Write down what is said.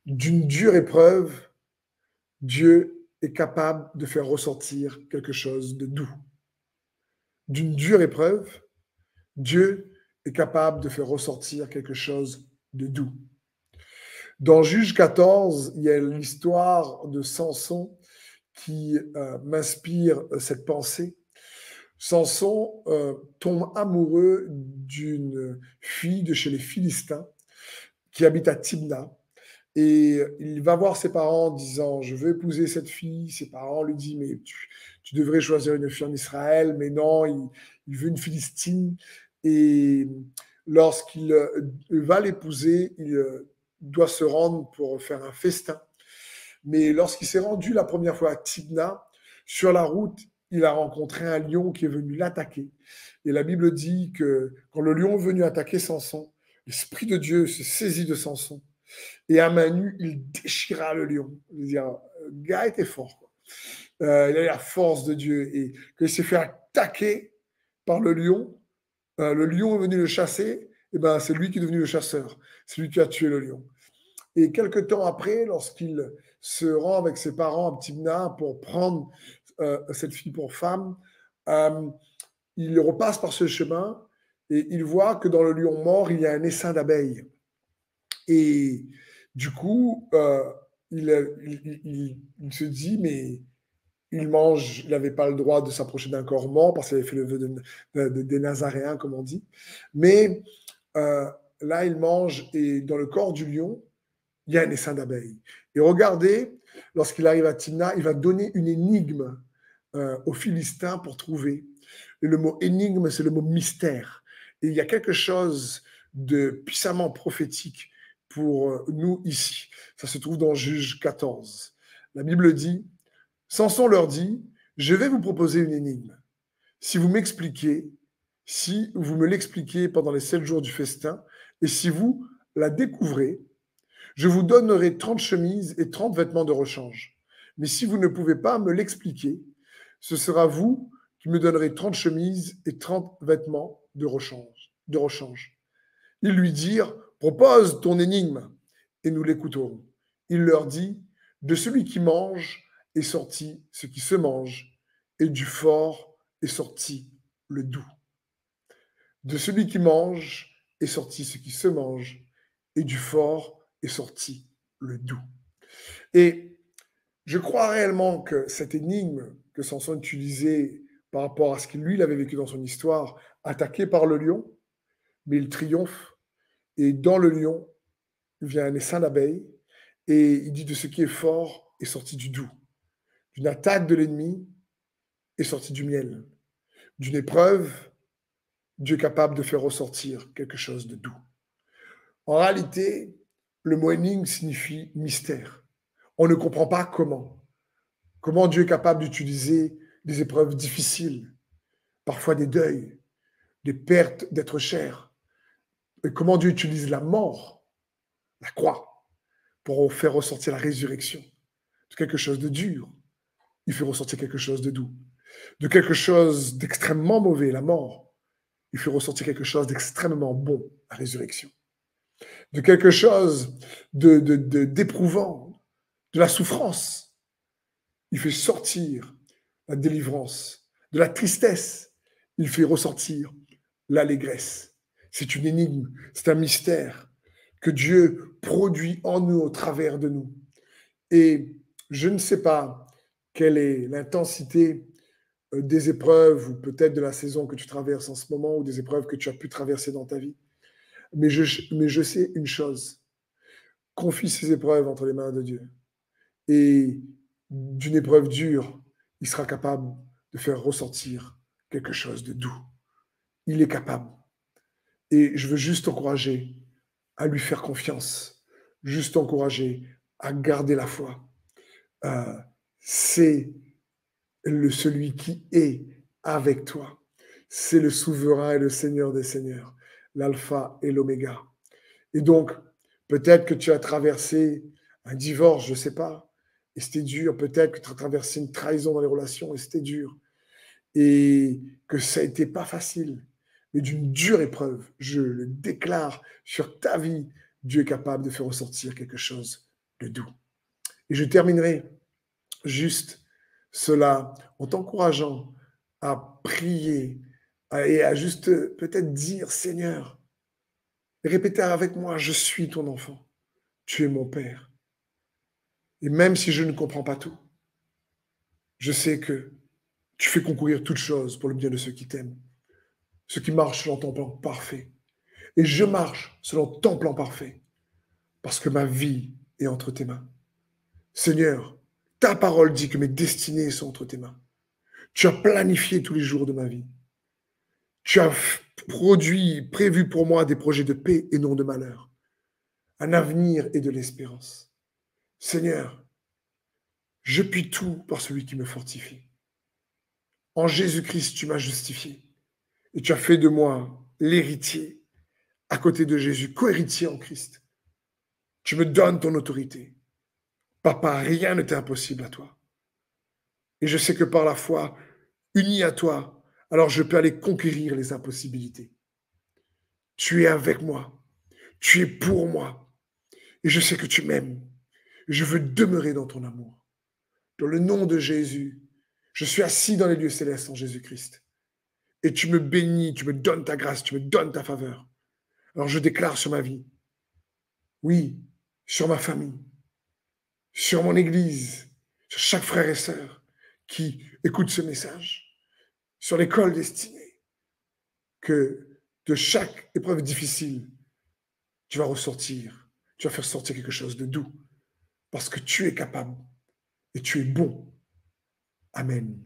D'une dure épreuve, Dieu est capable de faire ressortir quelque chose de doux. D'une dure épreuve, Dieu est capable de faire ressortir quelque chose de doux. Dans Juge 14, il y a l'histoire de Samson qui m'inspire cette pensée. Samson tombe amoureux d'une fille de chez les Philistins qui habite à Timna. Et il va voir ses parents en disant, je veux épouser cette fille. Ses parents lui disent, mais tu devrais choisir une fille en Israël. Mais non, il veut une Philistine. Et lorsqu'il va l'épouser, il doit se rendre pour faire un festin. Mais lorsqu'il s'est rendu la première fois à Timna, sur la route, il a rencontré un lion qui est venu l'attaquer. Et la Bible dit que quand le lion est venu attaquer Samson, l'Esprit de Dieu se saisit de Samson. Et à main nue, il déchira le lion. Je veux dire, le gars était fort. Quoi. Il avait la force de Dieu. Et quand il s'est fait attaquer par le lion est venu le chasser. Et ben, c'est lui qui est devenu le chasseur. C'est lui qui a tué le lion. Et quelques temps après, lorsqu'il se rend avec ses parents à Timna pour prendre cette fille pour femme, euh, il repasse par ce chemin et il voit que dans le lion mort, il y a un essaim d'abeilles. Et du coup, il se dit, mais il n'avait pas le droit de s'approcher d'un corps mort parce qu'il avait fait le vœu des Nazaréens, comme on dit. Mais là, il mange et dans le corps du lion, il y a un essaim d'abeilles. Et regardez, lorsqu'il arrive à Timna, il va donner une énigme aux Philistins pour trouver. Et le mot énigme, c'est le mot mystère. Et il y a quelque chose de puissamment prophétique pour nous ici. Ça se trouve dans Juge 14. La Bible dit, Samson leur dit, je vais vous proposer une énigme. Si vous m'expliquez, si vous me l'expliquez pendant les 7 jours du festin, et si vous la découvrez, je vous donnerai 30 chemises et 30 vêtements de rechange. Mais si vous ne pouvez pas me l'expliquer, ce sera vous qui me donnerez 30 chemises et 30 vêtements de rechange. Ils lui dirent, propose ton énigme et nous l'écouterons. Il leur dit, de celui qui mange est sorti ce qui se mange, et du fort est sorti le doux. De celui qui mange est sorti ce qui se mange, et du fort est sorti le doux. Et je crois réellement que cette énigme que Samson utilisait par rapport à ce qu'il lui avait vécu dans son histoire, attaqué par le lion, mais il triomphe, et dans le lion vient un essaim d'abeilles, et il dit de ce qui est fort est sorti du doux. D'une attaque de l'ennemi est sorti du miel. D'une épreuve, Dieu est capable de faire ressortir quelque chose de doux. En réalité, le mot énigme signifie mystère. On ne comprend pas comment Dieu est capable d'utiliser des épreuves difficiles, parfois des deuils, des pertes d'être cher, et comment Dieu utilise la mort, la croix, pour faire ressortir la résurrection de quelque chose de dur. Il fait ressortir quelque chose de doux. De quelque chose d'extrêmement mauvais, la mort, il fait ressortir quelque chose d'extrêmement bon, la résurrection. De quelque chose d'éprouvant, de la souffrance, il fait sortir la délivrance. De la tristesse, il fait ressortir l'allégresse. C'est une énigme, c'est un mystère que Dieu produit en nous au travers de nous. Et je ne sais pas quelle est l'intensité des épreuves ou peut-être de la saison que tu traverses en ce moment ou des épreuves que tu as pu traverser dans ta vie. Mais je sais une chose, confie ces épreuves entre les mains de Dieu. Et d'une épreuve dure, il sera capable de faire ressortir quelque chose de doux. Il est capable. Et je veux juste t'encourager à lui faire confiance, juste t'encourager à garder la foi. C'est celui qui est avec toi. C'est le souverain et le Seigneur des Seigneurs, l'alpha et l'oméga. Et donc, peut-être que tu as traversé un divorce, je ne sais pas, et c'était dur. Peut-être que tu as traversé une trahison dans les relations, et c'était dur. Et que ça n'était pas facile. Mais d'une dure épreuve, je le déclare sur ta vie, Dieu est capable de faire ressortir quelque chose de doux. Et je terminerai juste cela en t'encourageant à prier et à juste peut-être dire, Seigneur, répéter avec moi, je suis ton enfant, tu es mon Père. Et même si je ne comprends pas tout, je sais que tu fais concourir toutes choses pour le bien de ceux qui t'aiment, ceux qui marchent selon ton plan parfait. Et je marche selon ton plan parfait, parce que ma vie est entre tes mains. Seigneur, ta parole dit que mes destinées sont entre tes mains. Tu as planifié tous les jours de ma vie. Tu as prévu pour moi des projets de paix et non de malheur, un avenir et de l'espérance. Seigneur, je puis tout par celui qui me fortifie. En Jésus-Christ, tu m'as justifié et tu as fait de moi l'héritier à côté de Jésus, co-héritier en Christ. Tu me donnes ton autorité. Papa, rien ne t'est impossible à toi. Et je sais que par la foi, uni à toi, alors je peux aller conquérir les impossibilités. Tu es avec moi. Tu es pour moi. Et je sais que tu m'aimes. Je veux demeurer dans ton amour. Dans le nom de Jésus, je suis assis dans les lieux célestes en Jésus-Christ. Et tu me bénis, tu me donnes ta grâce, tu me donnes ta faveur. Alors je déclare sur ma vie, oui, sur ma famille, sur mon Église, sur chaque frère et sœur qui écoute ce message, sur l'école destinée, que de chaque épreuve difficile, tu vas ressortir, tu vas faire sortir quelque chose de doux, parce que tu es capable et tu es bon. Amen.